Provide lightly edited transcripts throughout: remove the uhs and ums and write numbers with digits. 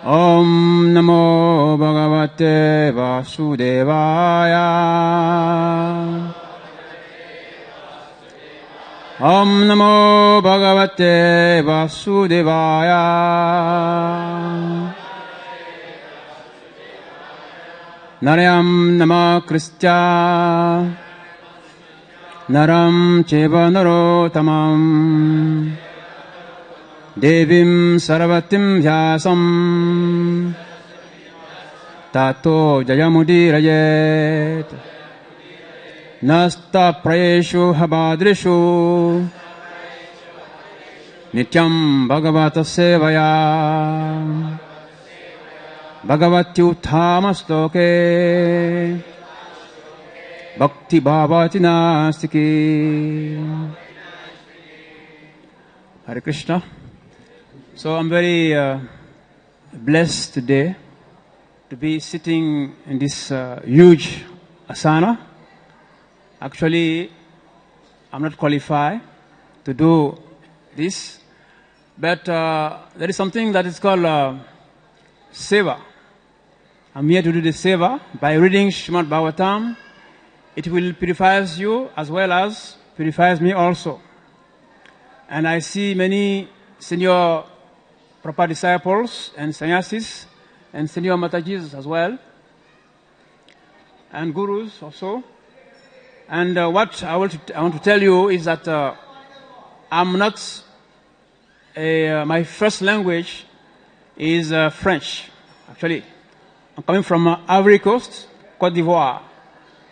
Om Namo Bhagavate Vasudevaya. Om Namo Bhagavate Vasudevaya. Narayam Nama Kristya Naram Cheva Narotamam Devim Sarvatim Vyasam Tato Jayamudirayet Nasta Prayeshu Habadrishu Nityam Bhagavata Sevaya Bhagavati Uttamastoke Bhakti Bhavati Nastiki. Hare Krishna. So I'm very blessed today to be sitting in this huge asana. Actually, I'm not qualified to do this, but there is something that is called seva. I'm here to do the seva by reading Srimad Bhagavatam. It will purify you as well as purifies me also. And I see many senior Prabhupada disciples and sannyasis and senior Matajis as well, and gurus also. And what I want to tell you is that I'm not my first language is French. Actually, I'm coming from Ivory Coast, Côte d'Ivoire.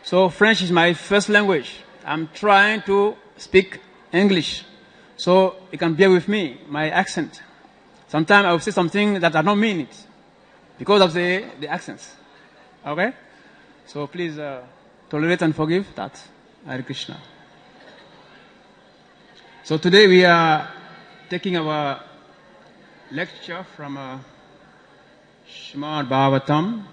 So French is my first language. I'm trying to speak English. So you can bear with me, my accent. Sometimes I will say something that I don't mean it because of the accents. Okay? So please tolerate and forgive that. Hare Krishna. So today we are taking our lecture from Srimad Bhagavatam.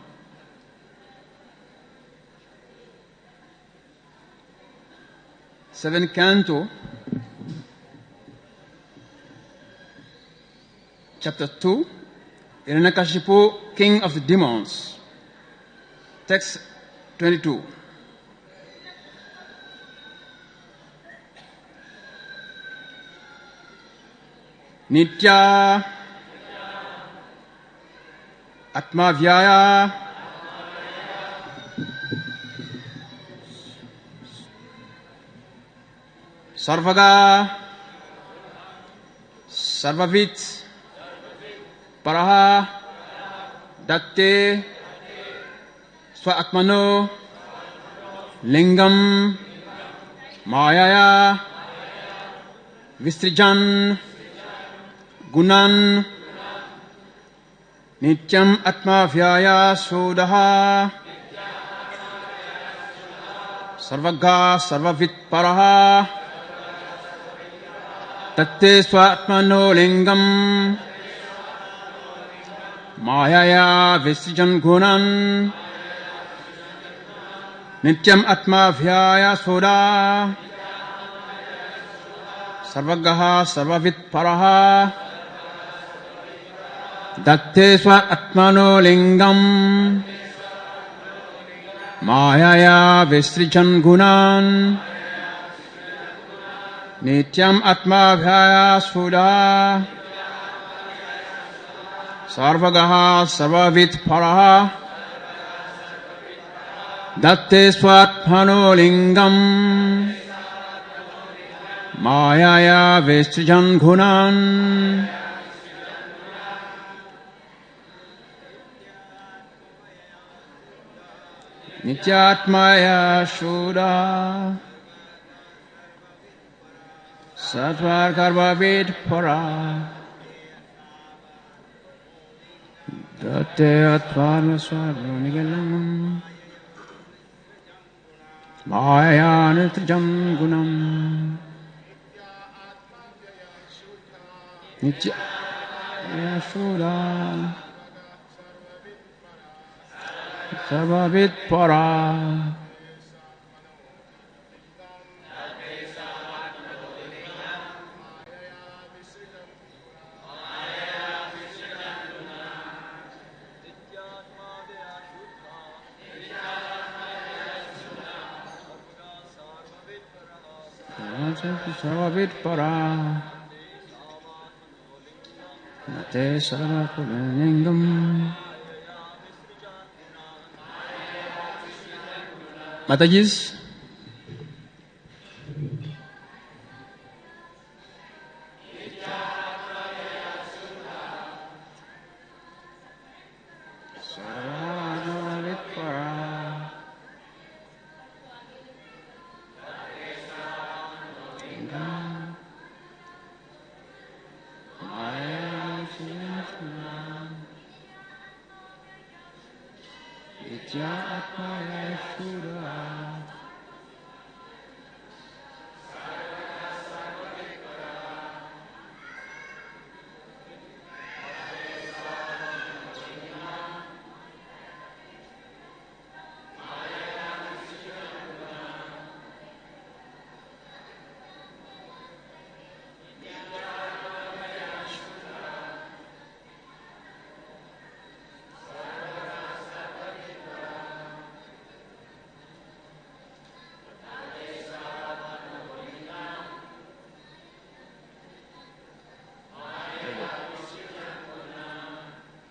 Seventh Canto, Chapter 2, Hiranyakashipu, King of the Demons. Text 22. Nitya Atma Vyaya Sarvaga Sarvavit Paraha Datte Swaatmano Lingam Mayaya Vistrijan Gunan Nityam Atma Vyaya Sodaha Sarvaga Sarvavit Paraha Tatte Swatmano Lingam Mayaya Vistrijan Gunan Nityam Atma Vyaya Soda Sarvagaha Sarvavit Paraha Datte Swatmano Lingam Mayaya Vistrijan Gunan Nityam Atma Vyaya Soda Sarvagaha Sarvavit Paraha Datte Swatmano Lingam Mayaya Vistrijan Gunan Nityatmaya Shuddha Sattva Karvavid Para Datte Atvarma Swadronigalam Maya Nitrijam Gunam Nityatmaya Shuddha Sarvavit Para Sarvavit para Nate Sarvapuraningam. Matajis.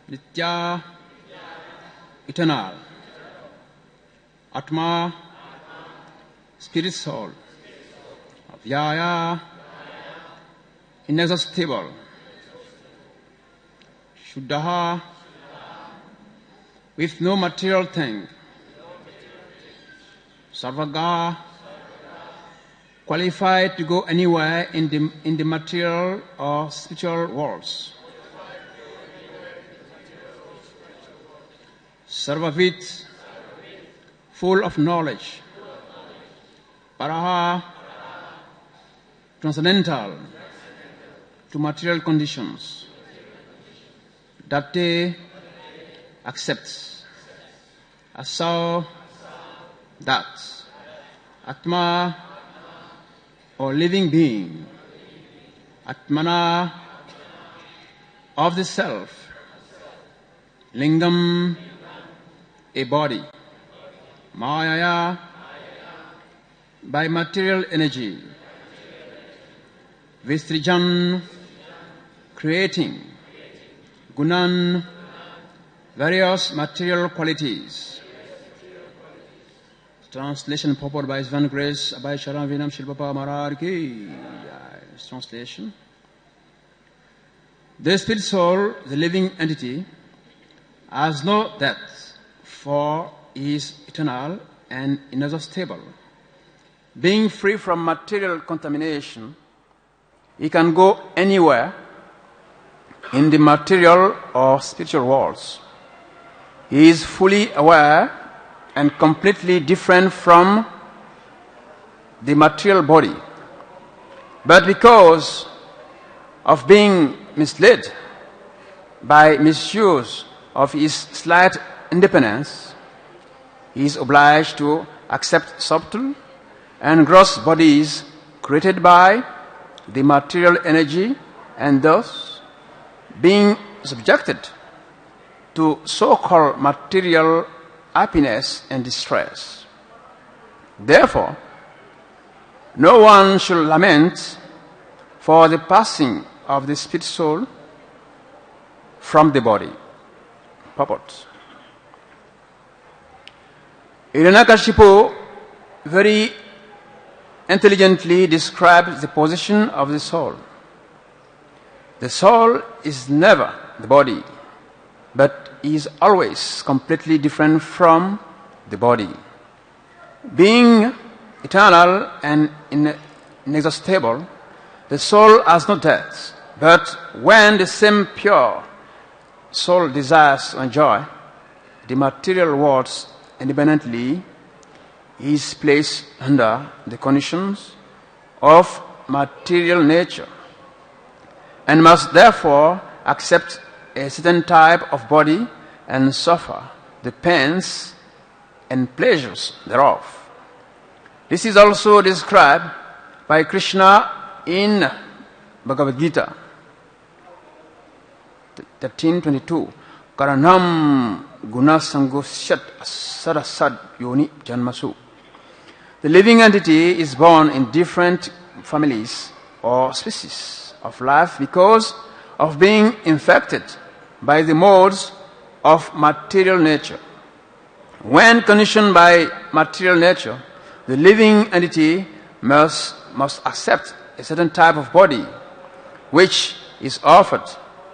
Nitya, eternal. Atma, spirit soul. Avyaya, inexhaustible. Shuddha, with no material thing. Sarvaga, qualified to go anywhere in the material or spiritual worlds. Sarvavit, full of knowledge. Paraha, transcendental to material conditions. Date, accepts. Asau, that. Atma, or living being. Atmana, of the self. Lingam, a body. Maya, by material energy. Vistrijan, creating. Gunan, various material qualities. Translation purport by His Divine Grace, Abhay Sharan Vinam Shilpapa Maharaj Ki. Translation. The spirit soul, the living entity, has no death, for he is eternal and inexhaustible. Being free from material contamination, he can go anywhere in the material or spiritual worlds. He is fully aware and completely different from the material body. But because of being misled by misuse of his slight independence, he is obliged to accept subtle and gross bodies created by the material energy, and thus being subjected to so-called material happiness and distress. Therefore, no one should lament for the passing of the spirit soul from the body. Purport. Hiranyakashipu very intelligently describes the position of the soul. The soul is never the body, but is always completely different from the body. Being eternal and inexhaustible, the soul has no death, but when the same pure soul desires to enjoy the material worlds independently, he is placed under the conditions of material nature and must therefore accept a certain type of body and suffer the pains and pleasures thereof. This is also described by Krishna in Bhagavad Gita 13:22. Karanam gunasangoshyat asarasad yoni janmasu. The living entity is born in different families or species of life because of being infected by the modes of material nature. When conditioned by material nature, the living entity must accept a certain type of body which is offered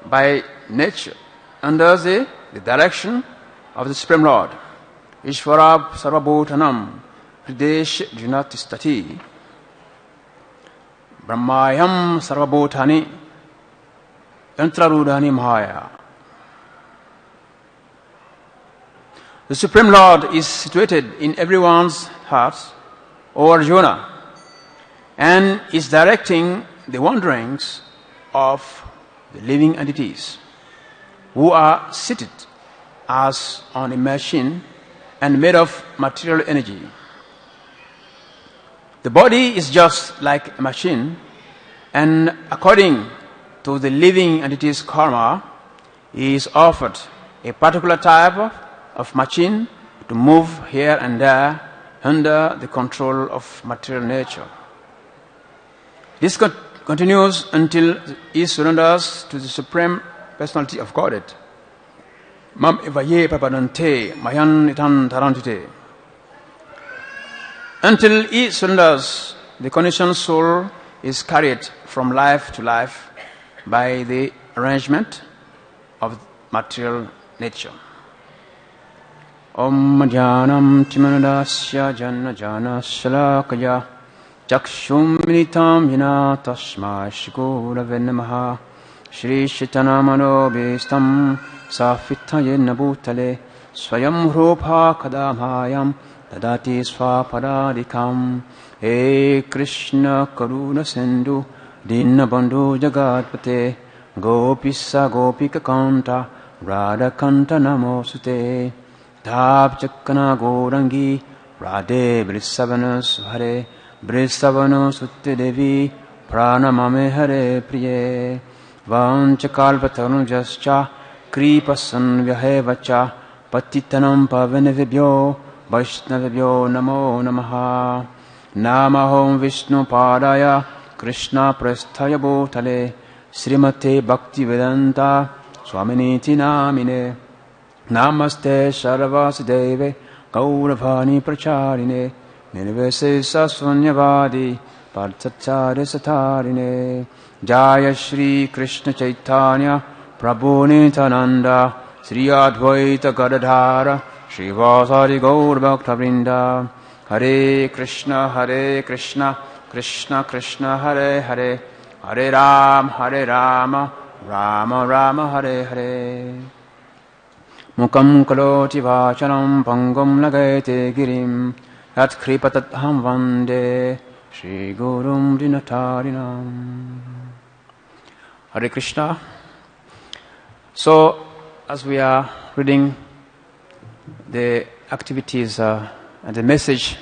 by nature under the direction of the Supreme Lord. Ishvara sarvabhutanam hridesh junatistati brahmayam sarvabhutani yantrarudhani mahaya. The Supreme Lord is situated in everyone's heart, O Arjuna, and is directing the wanderings of the living entities who are seated as on a machine and made of material energy. The body is just like a machine, and according to the living entity's karma, is offered a particular type of machine to move here and there under the control of material nature. This continues until he surrenders to the Supreme Personality of Godhead. Mam evaye papadante mayan itan tarantite. Until he surrenders, the conditioned soul is carried from life to life by the arrangement of material nature. Om Jnanam Timanadasya Janna Jana Shalakaya Chakshum Minitam Yena Tasmai Shigurave Namaha Shri Chaitanya Manobhistam Safitayena Bhutale Swayam Rupa Kadamhayam Dadati Swaparadikam He Krishna Karuna Sindhu Dinabandhu Jagatpate Gopisa Gopika Kanta Radha Kanta Namosute Dhap Chakana Gorangi Radhe Brisavana Hare Brisavana Sutte Devi Pranamame Hare Priye Vanchakalpatanu Jascha Kripasan Vyahevacha Patitanam Pavanevibhyo Vaishnavibhyo Namo Namaha Namahom Vishnu Padaya Krishna Prasthaya Bhutale Srimate Bhakti Vedanta Swaminiti Namine Namaste Sarvasudeve Gauravani Pracharine Nirvese Sasvanyavadi Parthacharya Satarine Jaya Shri Krishna Chaitanya Prabhu Nityananda Sri Advaita Gadadhara Shri Vasari Gaur Bhakta Vrinda Hare Krishna Krishna Krishna Hare Hare Hare Rama Rama Rama Hare Hare Mukam Kaloti Vacharam Pangam Lagayate Girim Yat Kripatatham Vande Shri Gurum Dinatarinam. Hare Krishna. So, as we are reading the activities and the message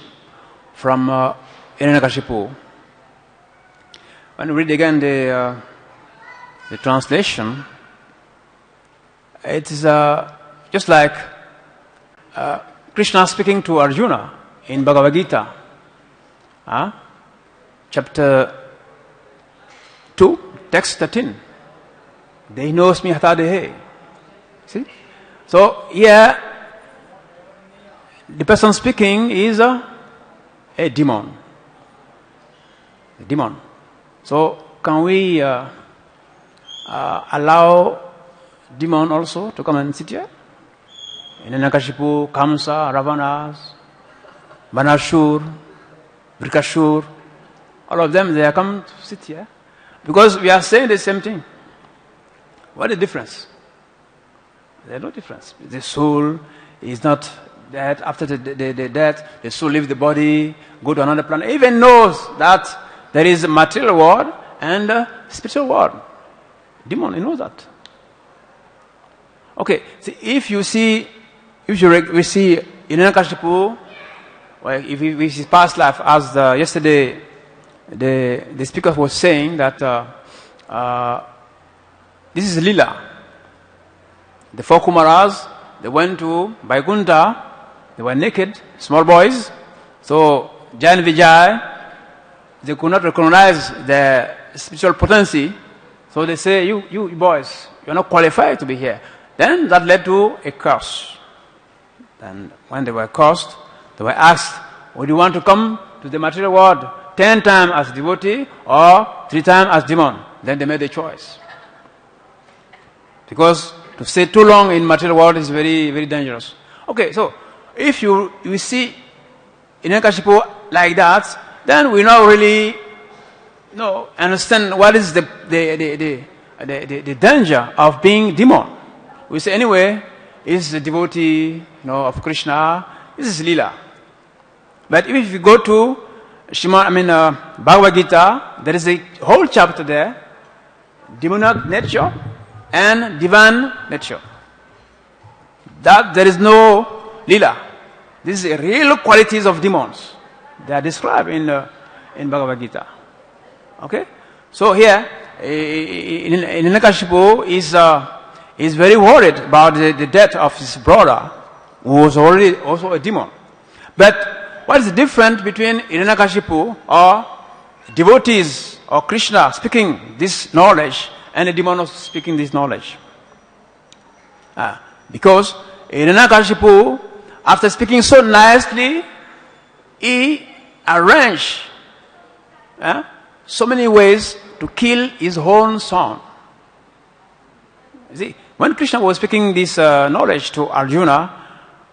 from Hiranyakashipu, when we read again the translation, it is just like Krishna speaking to Arjuna in Bhagavad Gita, chapter 2, text 13. Dehinosmi hatadehe. See? So here, the person speaking is a demon. A demon. So can we allow demon also to come and sit here? Hiranyakashipu, Kamsa, Ravanas, Banashur, Vrikashur, all of them, they are come to sit here. Because we are saying the same thing. What is the difference? There is no difference. The soul is not dead. After the death, the soul leaves the body, go to another planet. Even knows that there is a material world and a spiritual world. Demon, he knows that. Okay, see, if you see Hiranyakashipu, well, if we see past life, as yesterday the speaker was saying that this is Lila. The four Kumaras, they went to Vaikuntha, they were naked, small boys. So Jan Vijay they could not recognize the spiritual potency, so they say, you boys, you're not qualified to be here. Then that led to a curse. And when they were cursed, they were asked, would you want to come to the material world 10 times as devotee or 3 times as demon? Then they made a choice. Because to stay too long in material world is very, very dangerous. Okay, so if you see Hiranyakashipu like that, then we now really understand what is the danger of being demon. We say anyway, is the devotee of Krishna. This is Leela. But if you go to Bhagavad Gita, there is a whole chapter there, demonic nature and divine nature. That there is no Leela. This is the real qualities of demons. They are described in Bhagavad Gita. Okay? So here, Hiranyakashipu is very worried about the death of his brother, who was already also a demon. But what is the difference between Hiranyakashipu or devotees or Krishna speaking this knowledge and a demon speaking this knowledge? Because Hiranyakashipu, after speaking so nicely, he arranged so many ways to kill his own son. You see, when Krishna was speaking this knowledge to Arjuna,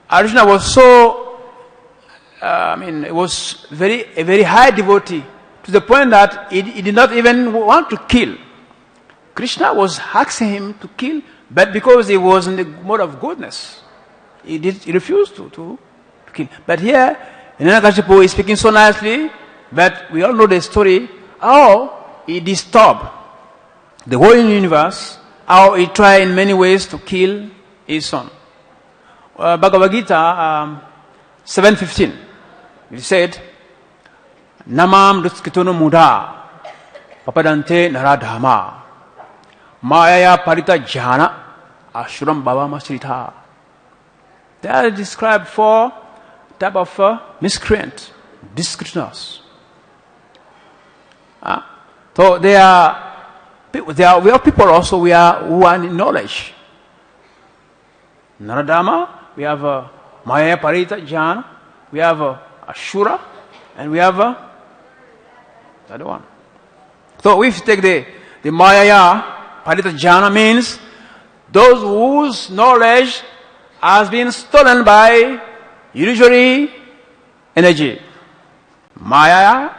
Arjuna was so, it was a very high devotee, to the point that he did not even want to kill. Krishna was asking him to kill, but because he was in the mode of goodness, he refused to kill. But here, Hiranyakashipu is speaking so nicely, but we all know the story, how he disturbed the whole universe, how he tried in many ways to kill his son. Bhagavad Gita 7:15, he said, Namam duskitono muda, papadante naradhama, maya parita jhana, ashuram bhavamasrita. They are described 4 type of miscreant, discretioners. So we are people also who are in knowledge. Naradama, we have Maya Parita Jhana, we have Ashura, and we have the other one. So if you take the Maya Parita Jhana, means those whose knowledge has been stolen by illusory energy. Maya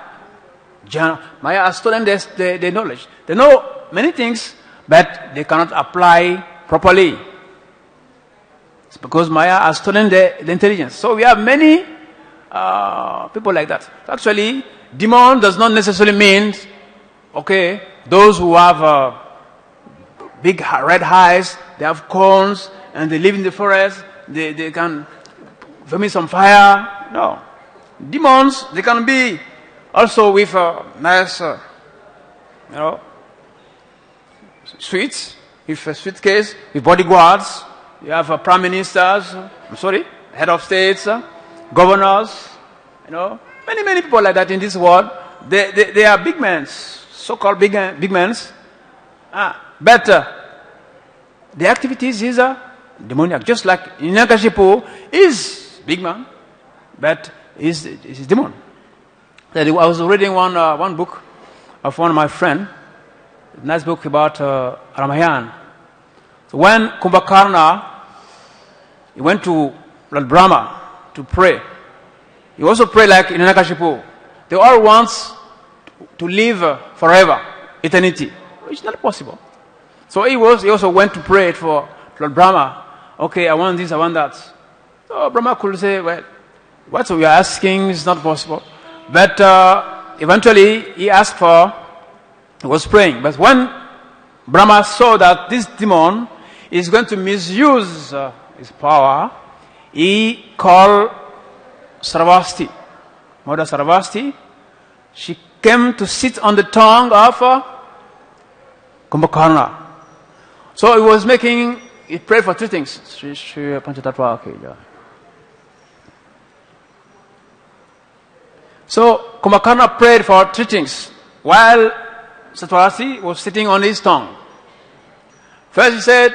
has stolen their knowledge. They know many things, but they cannot apply properly. It's because Maya has stolen the intelligence. So we have many people like that. Actually, demon does not necessarily mean, those who have big red eyes, they have corns, and they live in the forest, they can vomit some fire. No. Demons, they can be also with nice, suites, with a suitcase, with bodyguards. You have prime ministers, head of states, governors, many people like that in this world. They are big men, so-called big men. But the activities is demoniac. Just like Hiranyakashipu is big man, but is demon. I was reading one book of one of my friends, a nice book about Ramayana. So when Kumbhakarna, he went to Lord Brahma to pray, he also prayed like Hiranyakashipu. They all want to live forever, eternity. It's not possible. So he also went to pray for Lord Brahma. Okay, I want this, I want that. So Brahma could say, well, what we are asking is not possible. But eventually he was praying. But when Brahma saw that this demon is going to misuse his power, he called Sarvasti. Mother Sarvasti, she came to sit on the tongue of Kumbhakarna. So he prayed for 3 things. So Kumbhakarna prayed for 3 things while Satyavasi was sitting on his tongue. First he said,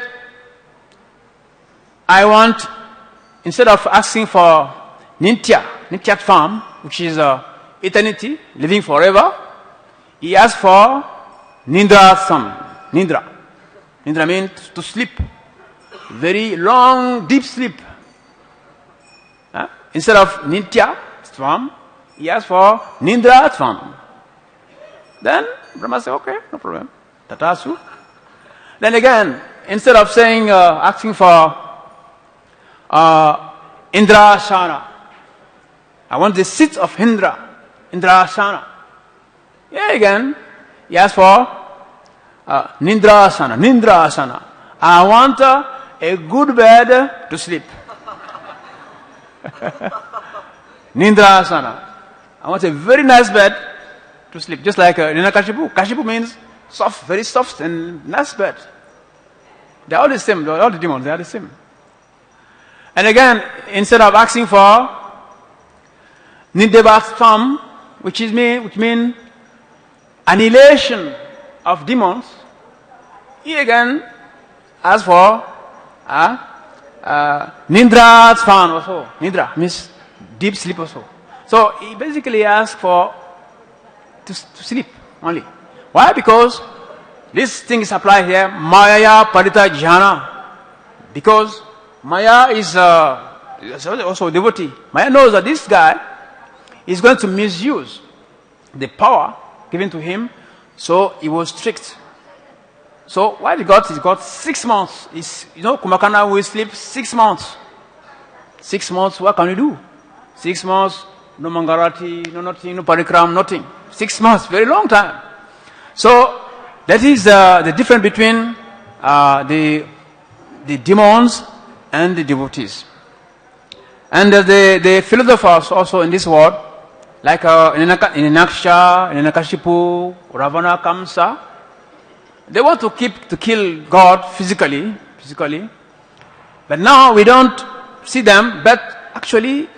I want, instead of asking for Nityatvam, which is eternity, living forever, he asked for Nindrasam. Nindra means to sleep. Very long, deep sleep. Instead of Nityatvam, he asked for Nindratvam. Then Brahma said, okay, no problem. Tatasu. Then again, instead of saying, asking for Indrasana, I want the seat of Indrasana. Yeah, again, he asked for Nindrasana. I want a good bed to sleep. Nindrasana. I want a very nice bed to sleep. Just like Kashipu. Kashipu means soft, very soft and nice bed. They are all the same. All the demons, they are the same. And again, instead of asking for Nindevatvam, which means annihilation of demons, he again asked for Nindratvam also. Nidra means deep sleep also. So he basically asked for to sleep only. Why? Because this thing is applied here, Maya Parita Jhana. Because Maya is also a devotee. Maya knows that this guy is going to misuse the power given to him, so he was strict. So what he got 6 months. Kumbhakarna will sleep 6 months. 6 months, what can you do? 6 months, no Mangarati, no nothing, no Parikram, nothing. 6 months, very long time. So that is the difference between the demons and the devotees. And the philosophers also in this world, like in Inaksha, in Inakashipu, Ravana, Kamsa, they want to kill God physically, but now we don't see them, but actually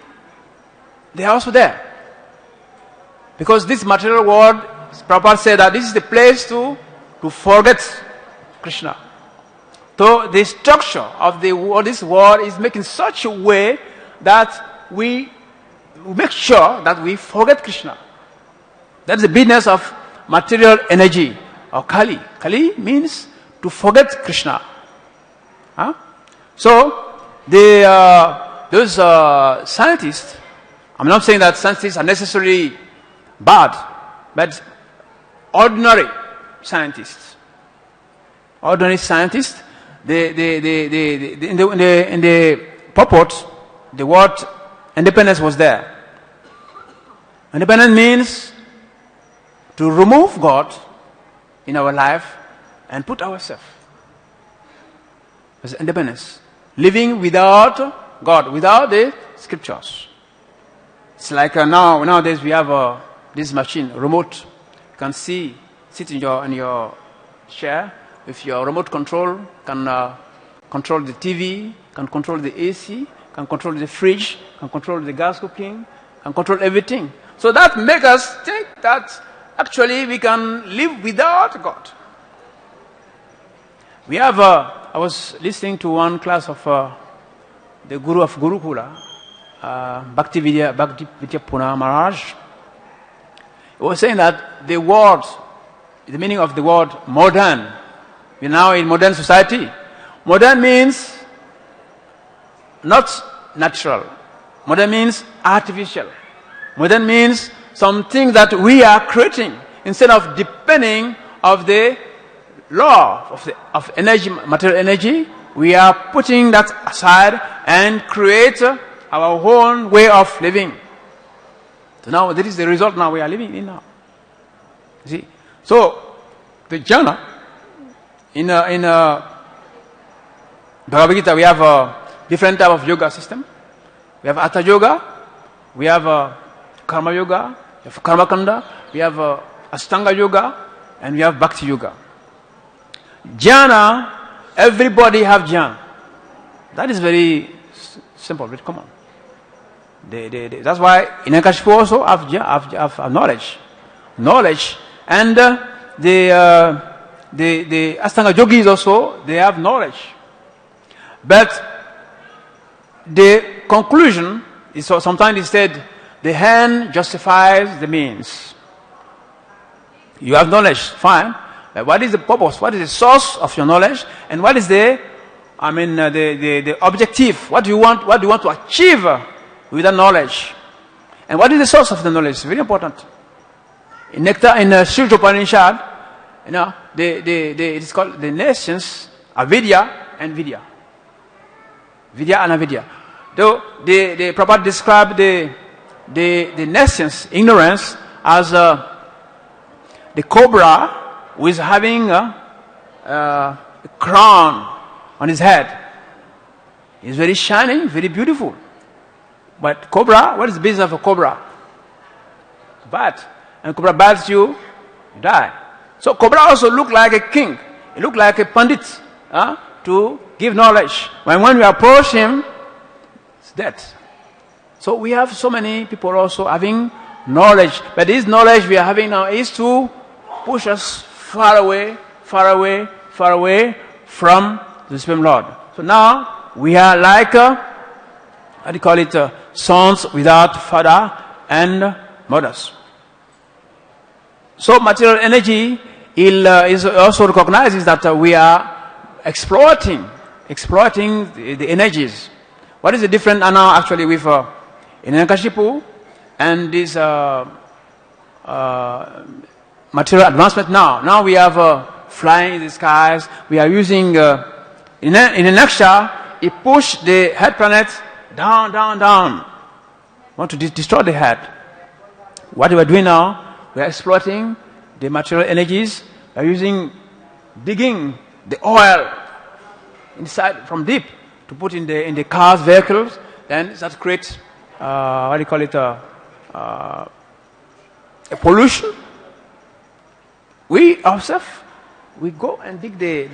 they are also there. Because this material world, Prabhupada said that this is the place to forget Krishna. So the structure of this world is making such a way that we make sure that we forget Krishna. That's the business of material energy, or Kali. Kali means to forget Krishna. So those scientists, I'm not saying that scientists are necessarily bad, but ordinary scientists, in the purport, the word independence was there. Independence means to remove God in our life and put ourselves. That's independence. Living without God, without the scriptures. It's like nowadays we have this machine, remote. You can sit in your chair with your remote control, can control the TV, can control the AC, can control the fridge, can control the gas cooking, can control everything. So that makes us think that actually we can live without God. We have, I was listening to one class of the Guru of Gurukula, Bhakti Vidya Puna Maharaj. He was saying that the meaning of the word modern, we're now in modern society. Modern means not natural. Modern means artificial. Modern means something that we are creating instead of depending of the law of energy, material energy. We are putting that aside and create our own way of living. So now that is the result now we are living in now. You see? So the jhana in Bhagavad Gita, we have a different type of yoga system. We have Hatha Yoga, we have Karma Yoga, we have Karma Kanda, we have Ashtanga Yoga, and we have Bhakti Yoga. Jhana, everybody have jhana. That is very simple, very common. That's why Hiranyakashipu also have knowledge. Knowledge. And the Ashtanga yogis also, they have knowledge. But the conclusion is, so sometimes he said, the end justifies the means. You have knowledge, fine. But what is the purpose? What is the source of your knowledge? And what is the objective? What do you want to achieve with that knowledge? And what is the source of the knowledge? It's very important. In Sri Upanishad, it is called the nations, avidya and vidya. Vidya and avidya. Though the Prabhupada described the nations, ignorance, as the cobra who is having a crown on his head. It's very shining, very beautiful. But cobra, what is the business of a cobra? Bat. And cobra bites you, you die. So cobra also look like a king. He look like a pandit to give knowledge. When we approach him, it's death. So we have so many people also having knowledge. But this knowledge we are having now is to push us far away from the Supreme Lord. So now we are like, sons without father and mothers. So material energy is also recognizes that we are exploiting the energies. What is the difference now actually with Hiranyakashipu and this material advancement now? Now we have flying in the skies. We are using in a nutshell, it pushed the head planet down. Want to destroy the head. What we are doing now, we are exploiting the material energies. We are digging the oil inside from deep to put in the cars, vehicles. Then that creates a pollution. We ourselves, we go and dig the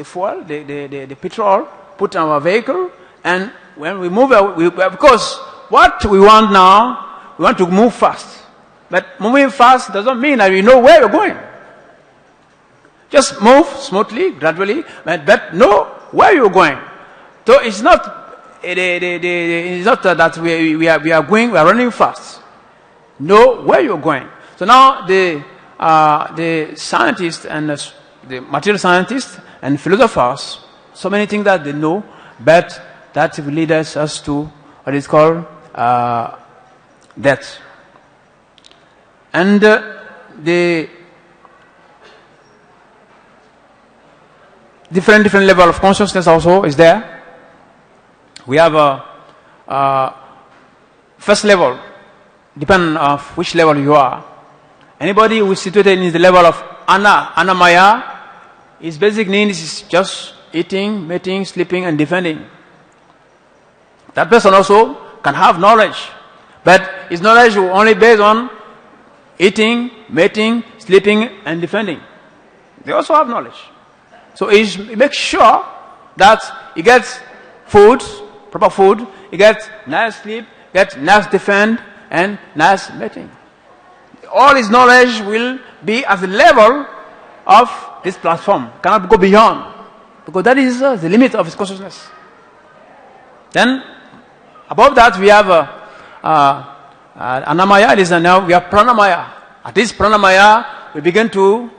fuel, the petrol, put in our vehicle, and when we move, of course, what we want now, we want to move fast. But moving fast doesn't mean that we know where we're going. Just move smoothly, gradually, but know where you're going. So it's not that we are running fast. Know where you're going. So now the scientists and the material scientists and philosophers, so many things that they know, but that will lead us to what is called death. And the different level of consciousness also is there. We have a first level, depending on which level you are. Anybody who is situated in the level of Annamaya, his basic needs is just eating, mating, sleeping, and defending. That person also can have knowledge, but his knowledge will only based on eating, mating, sleeping, and defending. They also have knowledge. So he makes sure that he gets food, proper food, he gets nice sleep, gets nice defend, and nice mating. All his knowledge will be at the level of this platform, cannot go beyond, because that is the limit of his consciousness. Then, above that we have Annamaya, now we have Pranamaya. At this Pranamaya, we begin to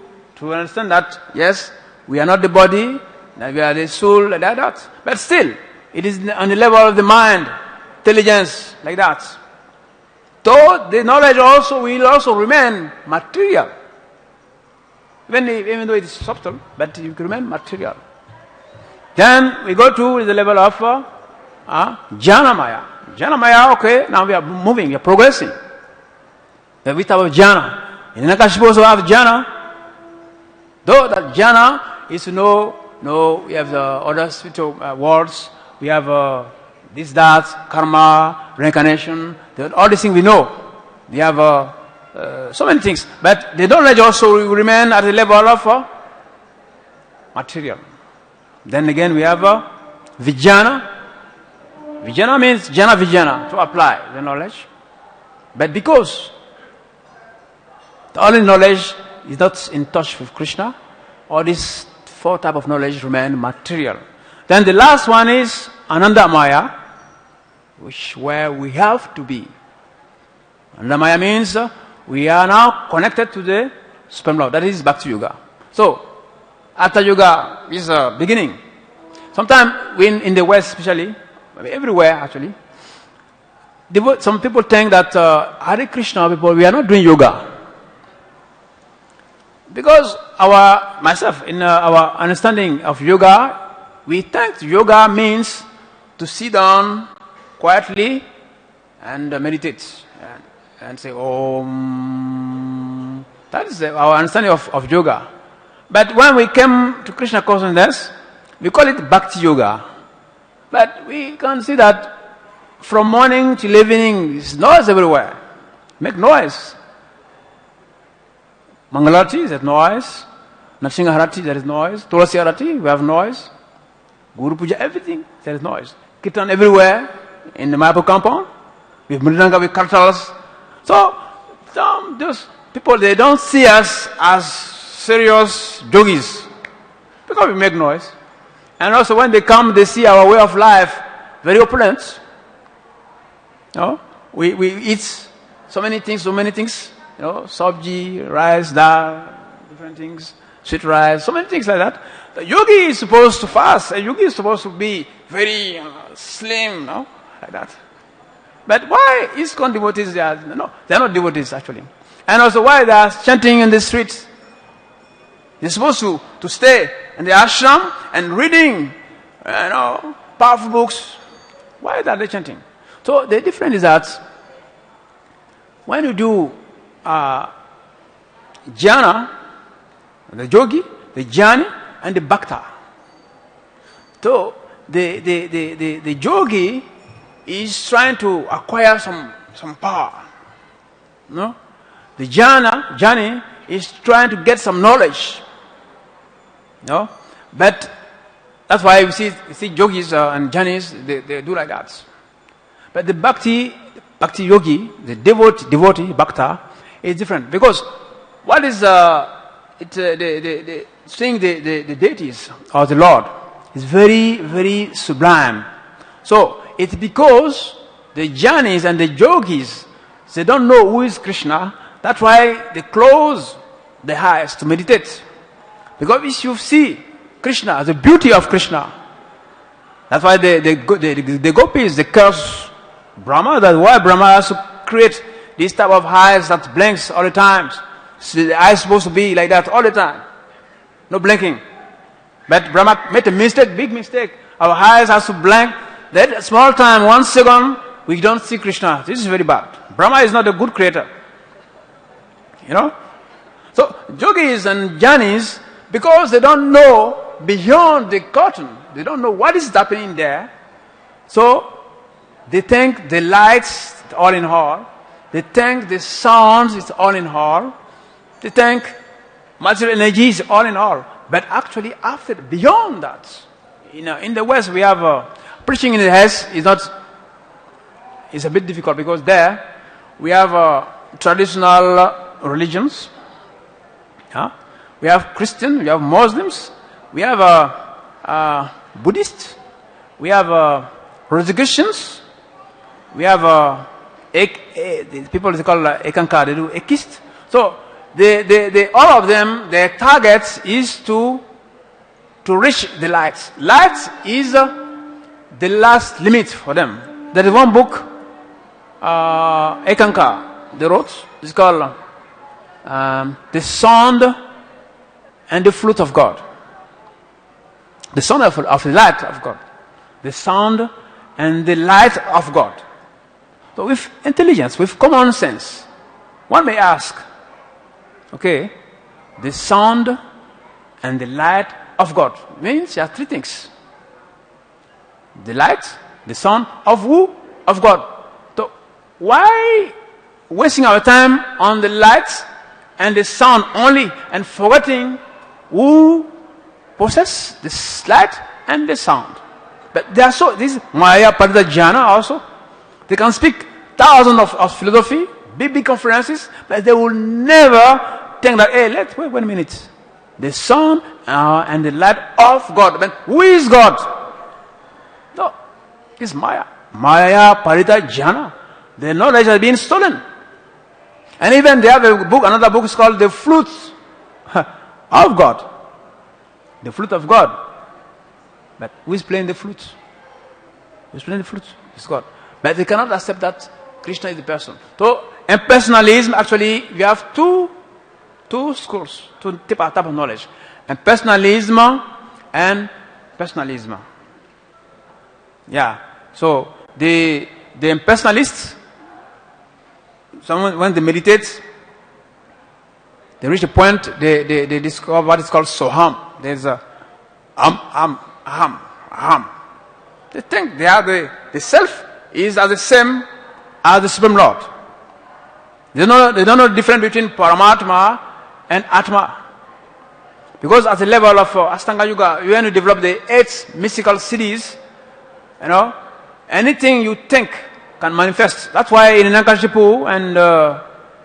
understand that, yes, we are not the body, we are the soul, like that. But still, it is on the level of the mind, intelligence, like that. So the knowledge will also remain material. Even though it is subtle, but it will remain material. Then we go to the level of Jnanamaya. Jnanamaya, okay, now we are moving, we are progressing. The with our jhana. In Hiranyakashipu also have jhana. Though that jhana is to know, we have the other spiritual words, we have this, that, karma, reincarnation, all these things we know. We have so many things. But the knowledge also will remain at the level of material. Then again we have vijnana. Vijnana means jnana vijnana, to apply the knowledge. But because the only knowledge is not in touch with Krishna, all these four types of knowledge remain material. Then the last one is Anandamaya, where we have to be. Anandamaya means we are now connected to the Supreme Lord. That is Bhakti Yoga. So, Hatha Yoga is a beginning. Sometimes in the West especially, everywhere actually, some people think that Hare Krishna people, we are not doing yoga. Because in our understanding of yoga, we think yoga means to sit down quietly and meditate and say Om. That is our understanding of yoga. But when we came to Krishna consciousness, we call it Bhakti Yoga. But we can see that from morning till evening, there's noise everywhere. Make noise. Mangalarati, there's noise. Narsingharati, there is noise. Tulasi Arati, we have noise. Guru Puja, everything, there is noise. Kirtan everywhere, in the Mayapur compound. With Mridanga, with kartals. So, those people, they don't see us as serious yogis. Because we make noise. And also when they come, they see our way of life very opulent. No? We eat so many things, sabji, rice, dal, different things, sweet rice, so many things like that. The yogi is supposed to fast. A yogi is supposed to be very slim, no? Like that. But why ISKCON devotees, they are not devotees actually. And also why they are chanting in the streets? They're supposed to stay in the ashram and reading, powerful books. Why are they chanting? So the difference is that when you do jhana, the yogi, the jnani, and the bhakta. So the yogi is trying to acquire some power. No? The jnani is trying to get some knowledge. No? But that's why you see yogis and jnanis, they do like that. But the bhakti yogi, the devotee, bhakta, is different. Because what is seeing the deities or the Lord is very, very sublime. So it's because the jnanis and the yogis, they don't know who is Krishna. That's why they close their eyes to meditate. Because if you see Krishna, the beauty of Krishna, that's why the gopis, they curse Brahma. That's why Brahma has to create this type of eyes that blinks all the time. So the eye is supposed to be like that all the time. No blinking. But Brahma made a mistake, big mistake. Our eyes has to blink. That small time, 1 second, we don't see Krishna. This is very bad. Brahma is not a good creator. So, yogis and jnanis, because they don't know beyond the curtain, they don't know what is happening there, so they think the lights is all in all, they think the sounds is all in all, they think material energy is all in all. But actually, beyond that, in the West we have preaching in the West is a bit difficult because there we have traditional religions. We have Christian, we have Muslims, we have Buddhists, we have Rosicrucians, we have people they call Ekanka, they do Ekist. So all of them, their target is to reach the light. Light is the last limit for them. There is one book, Ekanka, they wrote. It's called The Sound and the Flute of God. The sound of the light of God. The sound and the light of God. So with intelligence, with common sense, one may ask, okay, the sound and the light of God means there are three things. The light, the sound of who? Of God. So why wasting our time on the light and the sound only and forgetting who possesses the light and the sound? But they are so, this is Maya Parita Jnana also. They can speak thousands of philosophy, big conferences, but they will never think that, hey, wait a minute. The Son and the light of God. But who is God? No, it's Maya. Maya Parita Jnana. The knowledge has been stolen. And even they have a book, another book is called The Flute of God. The flute of God. But who is playing the flute? Who is playing the flute? It's God. But they cannot accept that Krishna is the person. So, in personalism, actually, we have two schools, two type of knowledge. And personalism and personalism. Yeah. So, the impersonalists, when they meditate, they reach a point, they discover what is called soham. There's a aham. They think they are the self is as the same as the Supreme Lord. They don't know the difference between Paramatma and Atma. Because at the level of Ashtanga Yoga, when you develop the 8 mystical cities, anything you think can manifest. That's why in Nankashipu and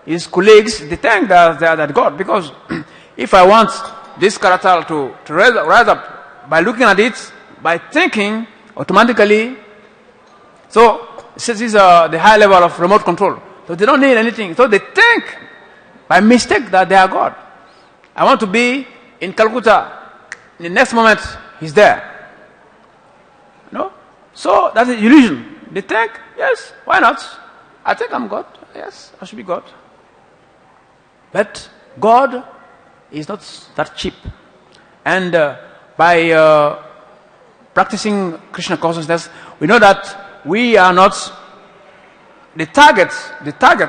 his colleagues, they think that they are that God. Because if I want this character to rise up by looking at it, by thinking, automatically, so this is the high level of remote control. So they don't need anything. So they think by mistake that they are God. I want to be in Calcutta. In the next moment, he's there. So that's an illusion. They think, yes, why not? I think I'm God. Yes, I should be God. But God is not that cheap. And by practicing Krishna consciousness, we know that we are not the target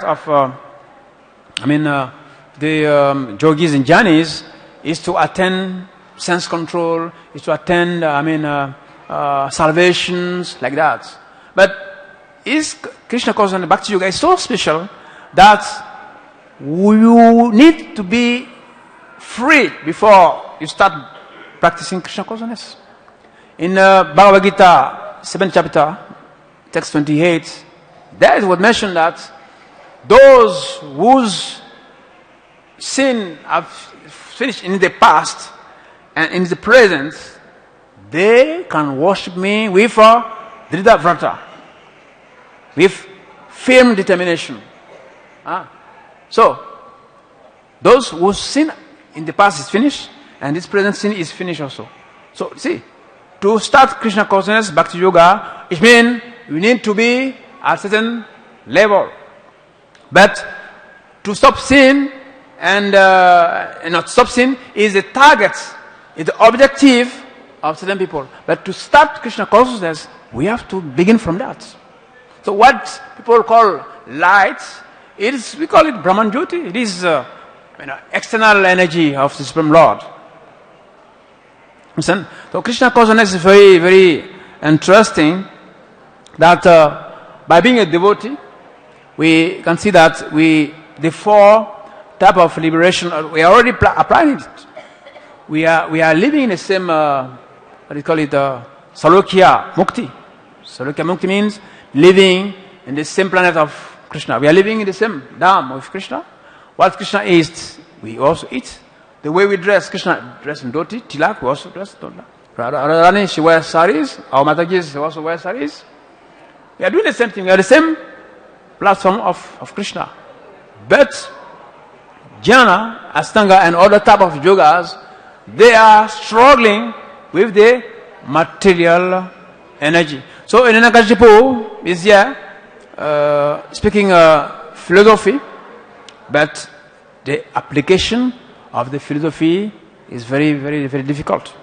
of the yogis and jnanis is to attain sense control, is to attain salvations like that. But is Krishna consciousness and Bhakti Yoga is so special that you need to be free before you start practicing Krishna consciousness. In Bhagavad Gita, 7th chapter, text 28, there is what mentioned that those whose sin have finished in the past and in the present, they can worship me with Dhrida Vrata, with firm determination. So, those whose sin in the past is finished, and this present sin is finished also. So, see, to start Krishna consciousness, Bhakti Yoga, it means you need to be at a certain level. But to stop sin and not stop sin is the target, is the objective of certain people. But to start Krishna consciousness, we have to begin from that. So what people call light, we call it Brahman Jyoti. It is external energy of the Supreme Lord. So Krishna consciousness is very, very interesting that by being a devotee, we can see that the 4 type of liberation, we are already applying it. We are living in the same, what do you call it, Salokya Mukti. Salokya Mukti means living in the same planet of Krishna. We are living in the same dham of Krishna. What Krishna eats, we also eat. The way we dress, Krishna dressed in dhoti, tilak, we also dress in dhoti. Radharani, she wears saris. Our Matajis also wear saris. We are doing the same thing. We are the same platform of Krishna. But Jnana, Ashtanga, and other type of yogas, they are struggling with the material energy. So in Nakashipu is here speaking philosophy, but the application of the philosophy is very, very, very difficult.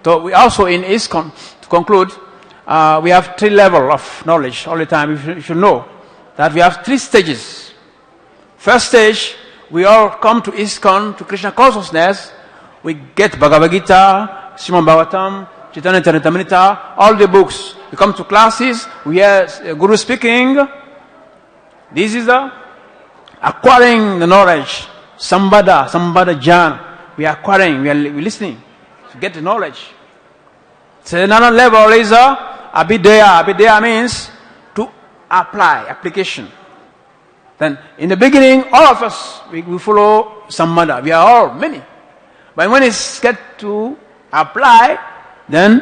So we also in ISKCON, to conclude, we have 3 levels of knowledge all the time. You should know that we have 3 stages. First stage, we all come to ISKCON, to Krishna consciousness. We get Bhagavad Gita, Srimad Bhagavatam, Chaitanya Charitamrita, all the books. We come to classes, we hear Guru speaking. This is acquiring the knowledge. Sambada Jnana. We are acquiring, we are listening to get the knowledge. So another level is Abhidaya means to apply, application. Then in the beginning, all of us, we follow some mother. We are all many. But when it's get to apply, then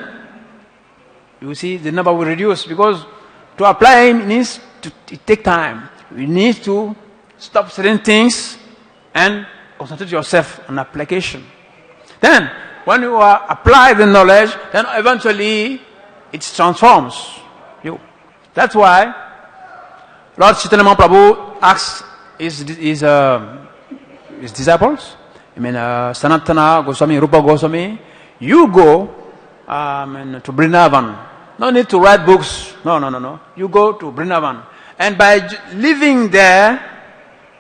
you see the number will reduce, because to apply means to take time. We need to stop certain things and concentrate yourself on application. Then, when you apply the knowledge, then eventually it transforms you. That's why Lord Chaitanya Mahaprabhu asked his disciples, Sanatana Goswami, Rupa Goswami, you go to Vrindavan. No need to write books. No. You go to Vrindavan. And by living there,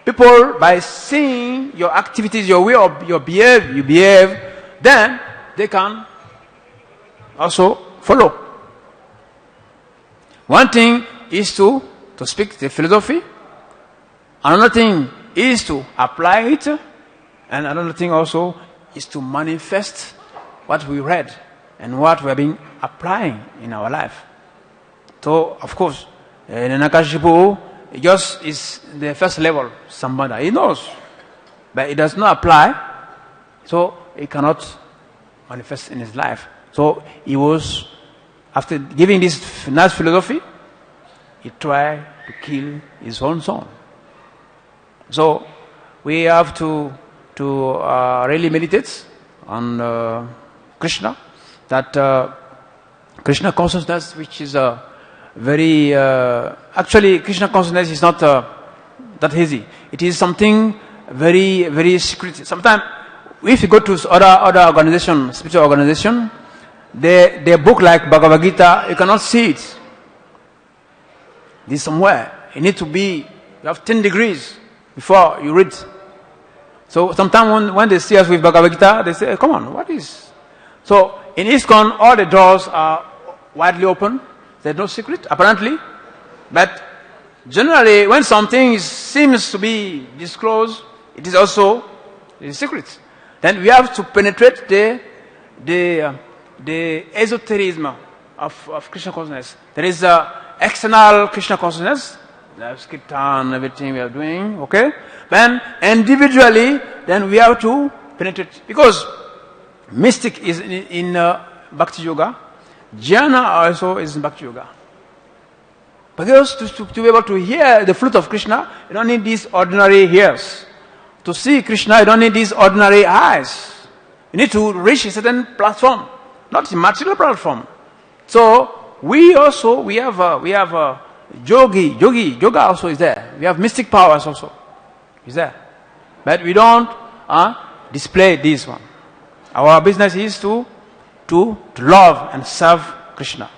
people, by seeing your activities, your way of you behave, then they can also follow. One thing is to speak the philosophy. Another thing is to apply it. And another thing also is to manifest what we read and what we have been applying in our life. So, of course, Nakashipu just is the first level, Sambandha. He knows, but it does not apply, so it cannot manifest in his life. So he was, after giving this nice philosophy, he tried to kill his own son. So we have to really meditate on Krishna, that Krishna consciousness, which is very actually Krishna consciousness is not that easy. It is something very, very secret. Sometimes if you go to other organization, spiritual organization, they book like Bhagavad Gita, you cannot see it. This somewhere. You need to you have 10 degrees before you read. So sometimes when they see us with Bhagavad Gita, they say, come on, what is? So in ISKCON, all the doors are widely open. There's no secret, apparently. But generally, when something seems to be disclosed, it is also a secret. Then we have to penetrate the esotericism of Krishna consciousness. There is external Krishna consciousness, there's kirtan, everything we are doing, okay? Then individually, then we have to penetrate. Because mystic is in Bhakti Yoga, jhana also is in Bhakti Yoga. Because to be able to hear the flute of Krishna, you don't need these ordinary ears. To see Krishna, you don't need these ordinary eyes. You need to reach a certain platform, not a material platform. So we have yoga also is there. We have mystic powers also is there. But we don't display this one. Our business is to love and serve Krishna.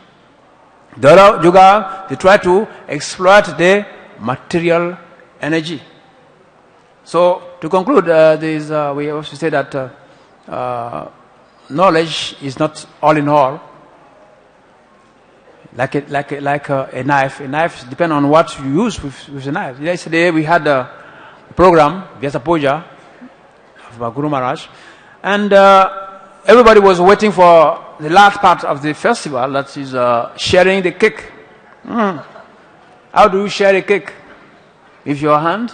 The other yoga, they try to exploit the material energy. So to conclude, we also say that knowledge is not all in all. Like a knife. A knife depends on what you use with a knife. Yesterday we had a program, Vyasa Puja, of Guru Maharaj, and everybody was waiting for the last part of the festival, that is sharing the cake. How do you share a cake? With your hand?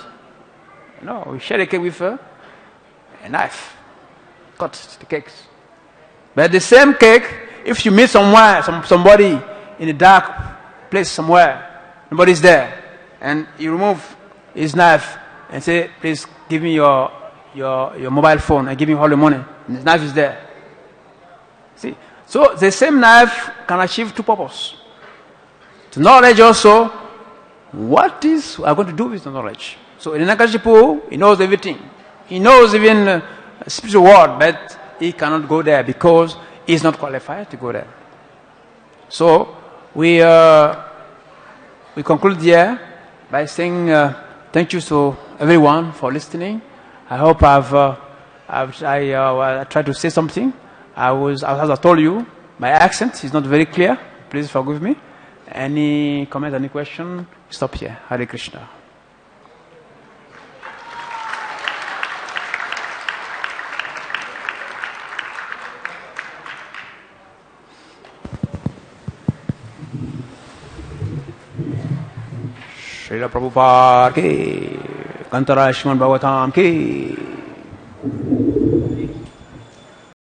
No, we share a cake with a knife. Cut the cakes. But the same cake, if you meet somebody in a dark place somewhere, nobody's there, and you remove his knife and say, please give me your mobile phone and give me all the money, and the knife is there. See? So the same knife can achieve two purposes. The knowledge also, what is we are going to do with the knowledge? So in Nakashipu, he knows everything. He knows even spiritual world, but he cannot go there because he is not qualified to go there. So we conclude here by saying thank you to everyone for listening. I hope I tried to say something. As I told you, my accent is not very clear. Please forgive me. Any comment, any question? Stop here. Hare Krishna. Srila Prabhupada ki, Kantara Shriman Bhagavatam ki.